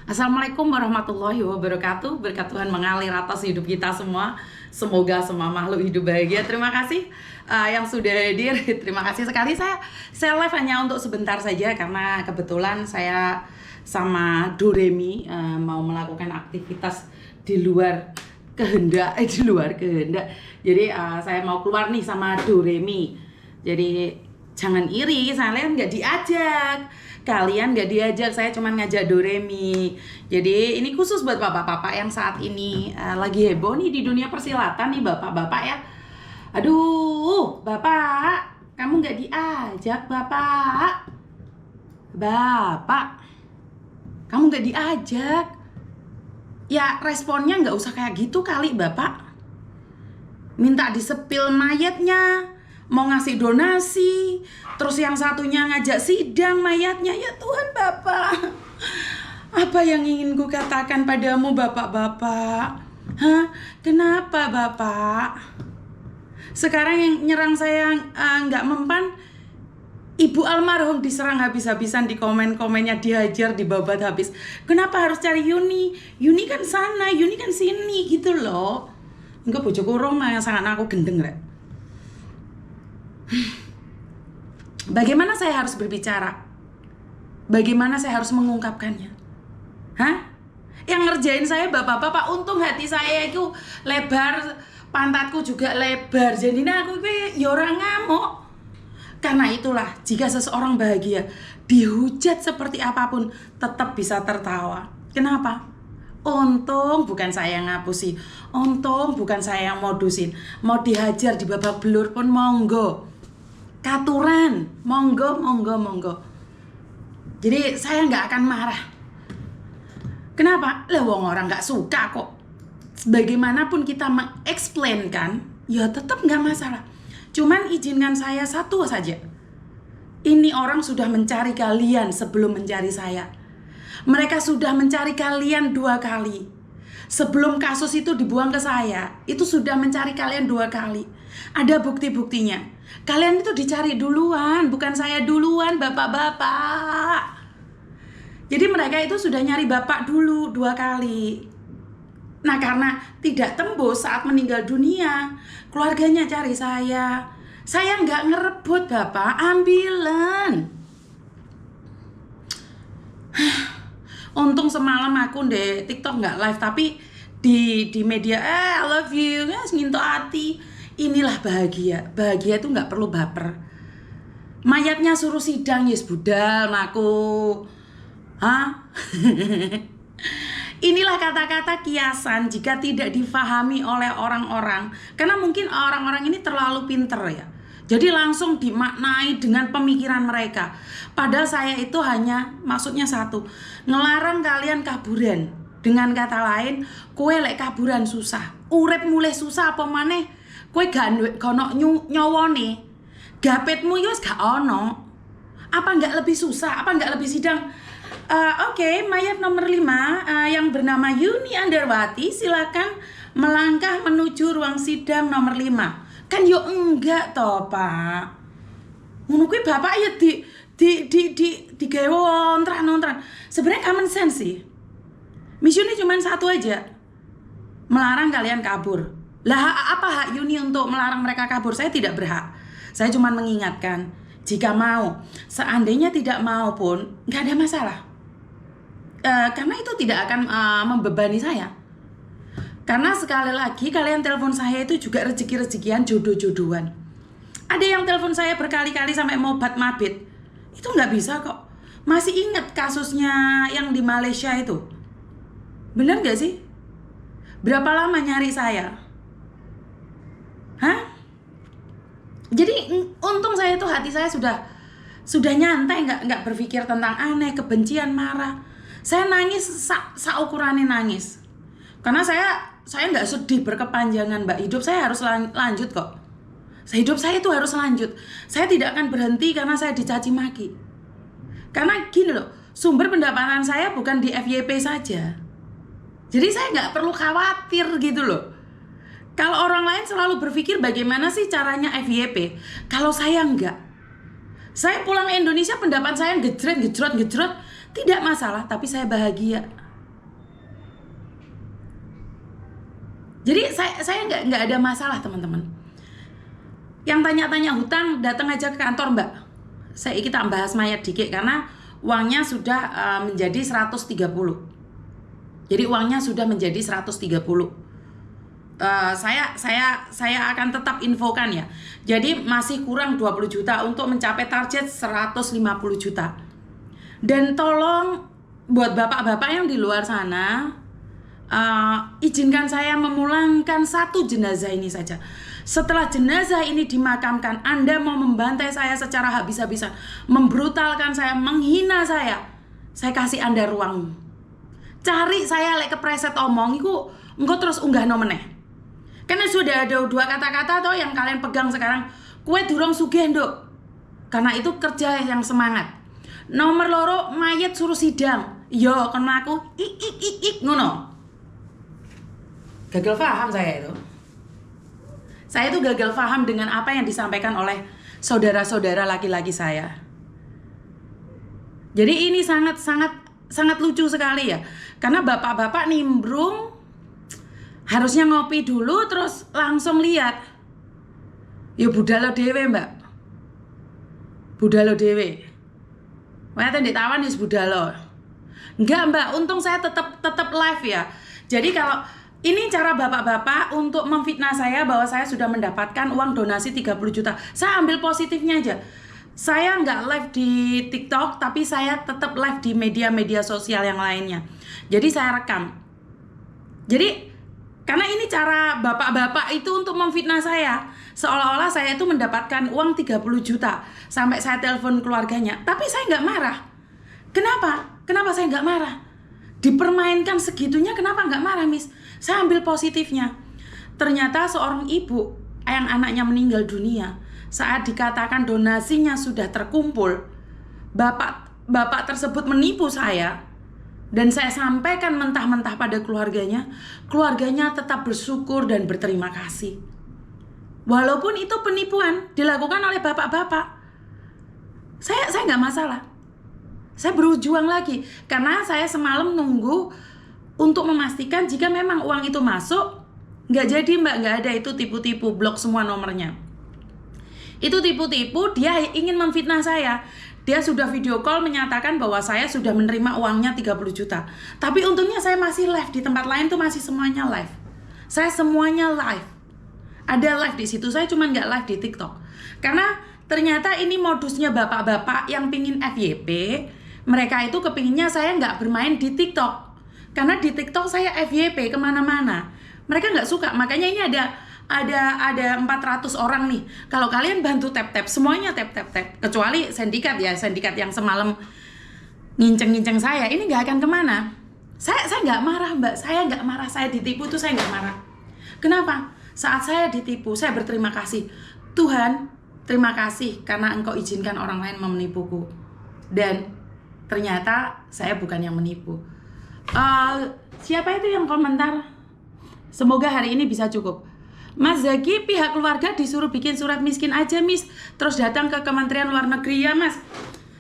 Assalamualaikum warahmatullahi wabarakatuh. Berkat Tuhan mengalir atas hidup kita semua. Semoga semua makhluk hidup bahagia. Terima kasih yang sudah hadir. Terima kasih sekali. Saya live hanya untuk sebentar saja karena kebetulan saya sama Doremi mau melakukan aktivitas di luar kehendak. Jadi saya mau keluar nih sama Doremi. Jadi jangan iri, kalian nggak diajak. Kalian nggak diajak, saya cuma ngajak Doremi. Jadi ini khusus buat bapak-bapak yang saat ini lagi heboh nih di dunia persilatan nih bapak-bapak ya. Aduh, bapak, kamu nggak diajak bapak. Bapak, kamu nggak diajak. Ya responnya nggak usah kayak gitu kali bapak. Minta disepil mayatnya, mau ngasih donasi, terus yang satunya ngajak sidang mayatnya. Ya Tuhan Bapak, apa yang ingin ku katakan padamu bapak-bapak? Hah? Kenapa Bapak? Sekarang yang nyerang saya nggak mempan, Ibu almarhum diserang habis-habisan di komen-komennya, dihajar, dibabat habis. Kenapa harus cari Yuni? Yuni kan sana, Yuni kan sini gitu loh. Enggak bojoku Roma yang sangat aku gendeng rek. Bagaimana saya harus berbicara? Bagaimana saya harus mengungkapkannya? Hah? Yang ngerjain saya bapak-bapak, untung hati saya itu lebar, pantatku juga lebar. Jadi aku ya orang ngamuk. Karena itulah, jika seseorang bahagia, dihujat seperti apapun, tetap bisa tertawa. Kenapa? Untung bukan saya yang ngapusi, untung bukan saya yang modusin. Mau dihajar di babak belur pun monggo. Katuran, monggo. Jadi saya nggak akan marah. Kenapa? Lah wong orang nggak suka kok. Bagaimanapun kita mengeksplainkan, ya tetap nggak masalah. Cuman izinkan saya satu saja. Ini orang sudah mencari kalian sebelum mencari saya. Mereka sudah mencari kalian 2 kali. Sebelum kasus itu dibuang ke saya, itu sudah mencari kalian 2 kali. Ada bukti-buktinya. Kalian itu dicari duluan, bukan saya duluan, bapak-bapak. Jadi mereka itu sudah nyari bapak dulu 2 kali. Nah karena tidak tembus saat meninggal dunia, keluarganya cari saya. Saya nggak ngerebut bapak, ambilan. Untung semalam aku di TikTok nggak live, tapi di media I love you, nginto hati. Inilah bahagia. Bahagia itu nggak perlu baper. Mayatnya suruh sidang, yes budal aku. Hah? Inilah kata-kata kiasan jika tidak difahami oleh orang-orang. Karena mungkin orang-orang ini terlalu pinter ya. Jadi langsung dimaknai dengan pemikiran mereka. Padahal saya itu hanya maksudnya satu, ngelarang kalian kaburan. Dengan kata lain, kowe lek kaburan susah, urip mulai susah apa maneh, kowe gak ono nyowone, gapetmu yos gak ono. Apa nggak lebih susah? Apa nggak lebih sidang? Oke, mayat nomor 5 yang bernama Yuni Andarwati silakan melangkah menuju ruang sidang nomor 5. Kan yo enggak toh Pak. Ngono kuwi bapak ya di gawe ontran. Sebenarnya common sense sih. Misinya cuma satu aja. Melarang kalian kabur. Lah apa hak Yuni untuk melarang mereka kabur? Saya tidak berhak. Saya cuma mengingatkan, jika mau, seandainya tidak mau pun nggak ada masalah. Karena itu tidak akan membebani saya. Karena sekali lagi kalian telepon saya itu juga rezeki-rezekian, jodoh-jodohan. Ada yang telepon saya berkali-kali sampai mau mabit. Itu nggak bisa kok. Masih ingat kasusnya yang di Malaysia itu? Bener nggak sih? Berapa lama nyari saya? Hah? Jadi untung saya tuh hati saya sudah nyantai, nggak berpikir tentang aneh, kebencian, marah. Saya nangis saukurannya nangis. Karena saya nggak sedih berkepanjangan Mbak. Hidup saya harus lanjut kok. Hidup saya itu harus lanjut. Saya tidak akan berhenti karena saya dicaci maki. Karena gini loh, sumber pendapatan saya bukan di FYP saja. Jadi saya nggak perlu khawatir gitu loh. Kalau orang lain selalu berpikir bagaimana sih caranya FYP. Kalau saya enggak. Saya pulang ke Indonesia pendapat saya gejrot, tidak masalah, tapi saya bahagia. Jadi saya nggak ada masalah teman-teman. Yang tanya-tanya hutang datang aja ke kantor Mbak. Kita bahas mayat dikit karena uangnya sudah menjadi 130. Jadi uangnya sudah menjadi 130. Saya akan tetap infokan ya. Jadi masih kurang 20 juta untuk mencapai target 150 juta. Dan tolong buat bapak-bapak yang di luar sana, izinkan saya memulangkan satu jenazah ini saja. Setelah jenazah ini dimakamkan, Anda mau membantai saya secara habis-habisan, membrutalkan saya, menghina saya kasih Anda ruang. Cari saya lek kepreset omong iku engko terus unggah meneh. Karena sudah ada 2 kata-kata toh yang kalian pegang sekarang. Kue durung sugih, Nduk. Karena itu kerja yang semangat. Nomor loro, mayat suruh sidang. Yo, kon aku ik ngono. Gagal paham saya itu. Saya itu gagal paham dengan apa yang disampaikan oleh saudara-saudara laki-laki saya. Jadi ini sangat lucu sekali ya. Karena bapak-bapak nimbrung harusnya ngopi dulu terus langsung lihat. Ya budalo dewe, Mbak. Budalo dewe. Wah, tadi tawan wis budalo. Enggak, Mbak, untung saya tetap live ya. Jadi kalau ini cara bapak-bapak untuk memfitnah saya bahwa saya sudah mendapatkan uang donasi 30 juta. Saya ambil positifnya aja. Saya nggak live di TikTok, tapi saya tetap live di media-media sosial yang lainnya. Jadi saya rekam. Jadi, karena ini cara bapak-bapak itu untuk memfitnah saya. Seolah-olah saya itu mendapatkan uang 30 juta. Sampai saya telepon keluarganya. Tapi saya nggak marah. Kenapa? Kenapa saya nggak marah? Dipermainkan segitunya, kenapa nggak marah, Miss? Saya ambil positifnya. Ternyata seorang ibu yang anaknya meninggal dunia, saat dikatakan donasinya sudah terkumpul, bapak tersebut menipu saya, dan saya sampaikan mentah-mentah pada keluarganya tetap bersyukur dan berterima kasih. Walaupun itu penipuan dilakukan oleh bapak-bapak, saya nggak masalah. Saya berjuang lagi karena saya semalam nunggu untuk memastikan jika memang uang itu masuk. Nggak jadi, Mbak, nggak ada, itu tipu-tipu, blok semua nomornya. Itu tipu-tipu, dia ingin memfitnah saya. Dia sudah video call menyatakan bahwa saya sudah menerima uangnya 30 juta. Tapi untungnya saya masih live, di tempat lain tuh masih semuanya live. Saya semuanya live. Ada live di situ, saya cuma nggak live di TikTok. Karena ternyata ini modusnya bapak-bapak yang pingin FYP. Mereka itu kepinginnya saya nggak bermain di TikTok. Karena di TikTok saya FYP kemana-mana. Mereka nggak suka, makanya ini ada 400 orang nih. Kalau kalian bantu tap-tap, semuanya tap-tap. Kecuali sindikat ya, sindikat yang semalam nginceng-nginceng saya, ini nggak akan kemana. Saya nggak marah, Mbak, saya nggak marah, saya ditipu itu saya nggak marah. Kenapa? Saat saya ditipu, saya berterima kasih. Tuhan, terima kasih karena Engkau izinkan orang lain menipuku. Dan ternyata saya bukan yang menipu. Siapa itu yang komentar? Semoga hari ini bisa cukup. Mas Zaki, pihak keluarga disuruh bikin surat miskin aja, Miss. Terus datang ke Kementerian Luar Negeri ya, Mas.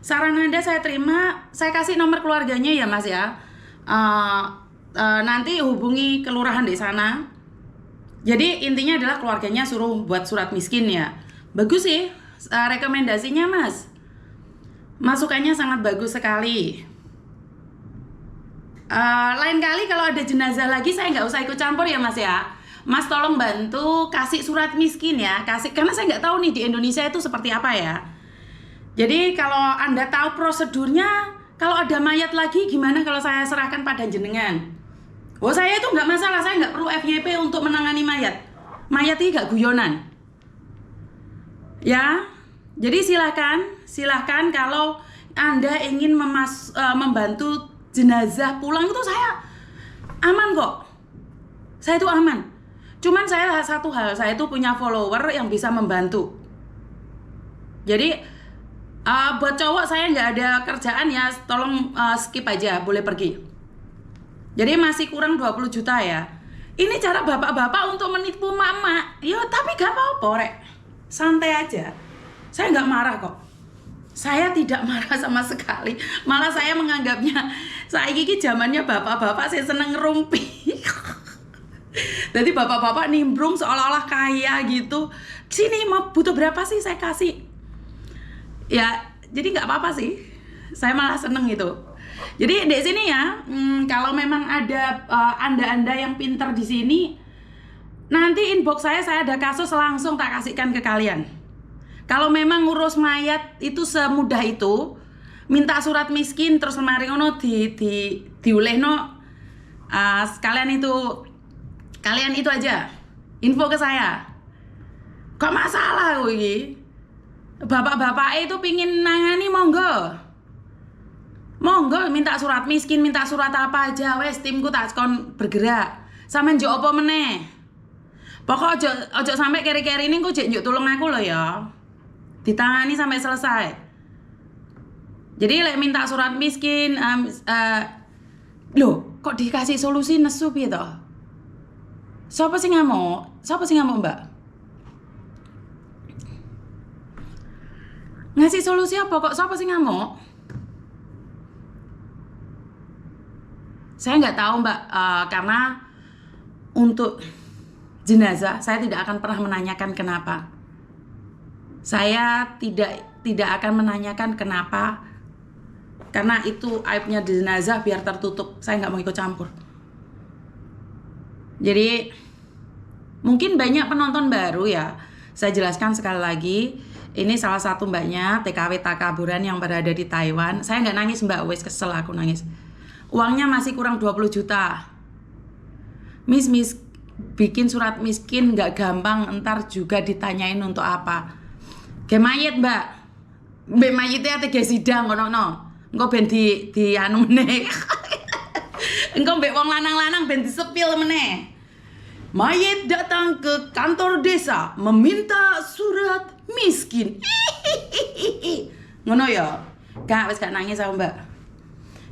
Saran Anda saya terima. Saya kasih nomor keluarganya ya, Mas ya. Nanti hubungi kelurahan di sana. Jadi intinya adalah keluarganya suruh buat surat miskin ya. Bagus sih rekomendasinya, Mas. Masukannya sangat bagus sekali. Lain kali kalau ada jenazah lagi saya nggak usah ikut campur ya, Mas ya. Mas tolong bantu kasih surat miskin ya, karena saya nggak tahu nih di Indonesia itu seperti apa ya. Jadi kalau Anda tahu prosedurnya, kalau ada mayat lagi gimana kalau saya serahkan pada jenengan? Oh, saya itu nggak masalah, saya nggak perlu FYP untuk menangani mayat. Mayat ini nggak guyonan. Ya, jadi silahkan kalau Anda ingin membantu jenazah pulang itu saya aman kok. Saya itu aman. Cuman saya satu hal, saya itu punya follower yang bisa membantu. Jadi buat cowok saya nggak ada kerjaan ya, tolong skip aja, boleh pergi. Jadi masih kurang 20 juta ya. Ini cara bapak-bapak untuk menipu mama. Ya tapi gak apa-apa, rek. Santai aja. Saya nggak marah kok. Saya tidak marah sama sekali. Malah saya menganggapnya saya ini zamannya bapak-bapak, saya seneng ngerumpi. Jadi bapak-bapak nimbrung seolah-olah kaya gitu. Sini mau butuh berapa sih saya kasih. Ya, jadi nggak apa-apa sih. Saya malah seneng gitu. Jadi di sini ya, kalau memang ada anda-anda yang pinter di sini, nanti inbox saya ada kasus langsung tak kasihkan ke kalian. Kalau memang ngurus mayat itu semudah itu, minta surat miskin terus lemari ngono diulehno, kalian itu aja info ke saya. Kok masalah kok iki? Bapak-bapak itu pingin nangani monggo minta surat miskin, minta surat apa aja wes, timku tak kon bergerak. Sampeyan njuk apa meneh? Pokok ojo sampai keri-keri ini kok njuk tulung aku loh ya. Ditangani sampai selesai. Jadi lek minta surat miskin, loh kok dikasih solusi nesu piye to? Siapa sih ngamuk? Mbak? Ngasih solusi apa kok siapa sih ngamuk? Saya nggak tahu Mbak, karena untuk jenazah saya tidak akan pernah menanyakan kenapa. Saya tidak akan menanyakan kenapa, karena itu aibnya jenazah, biar tertutup. Saya nggak mau ikut campur. Jadi mungkin banyak penonton baru ya. Saya jelaskan sekali lagi. Ini salah satu mbaknya TKW Takaburan yang berada di Taiwan. Saya nggak nangis Mbak, wes kesel aku nangis. Uangnya masih kurang 20 juta. Miss bikin surat miskin nggak gampang, entar juga ditanyain untuk apa. Kayak mayit Mbak. Mbak mayitnya ate sidang ngono. Engko ben di anu meneh. Engko mbek wong lanang-lanang ben disepil meneh. Mayit datang ke kantor desa meminta surat miskin. Ngono ya. Wis gak nangis aku Mbak.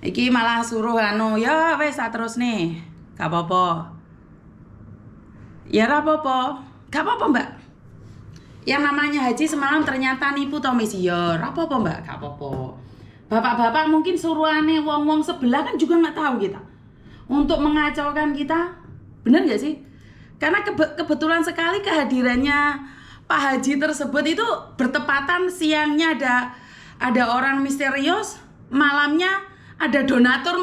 Iki malah suruh anu, ya wis terus nih. Gak apa-apa. Ya ora apa-apa. Gak apa-apa Mbak. Yang namanya haji semalam ternyata nipu to Miss. Ya ora apa-apa Mbak, gak apa-apa. Bapak-bapak mungkin suruhane wong-wong sebelah kan juga nggak tahu kita. Untuk mengacaukan kita, bener nggak sih? Karena kebetulan sekali kehadirannya Pak Haji tersebut itu bertepatan misterius ada orang misterius, malamnya ada donatur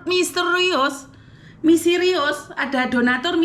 misterius, ada donatur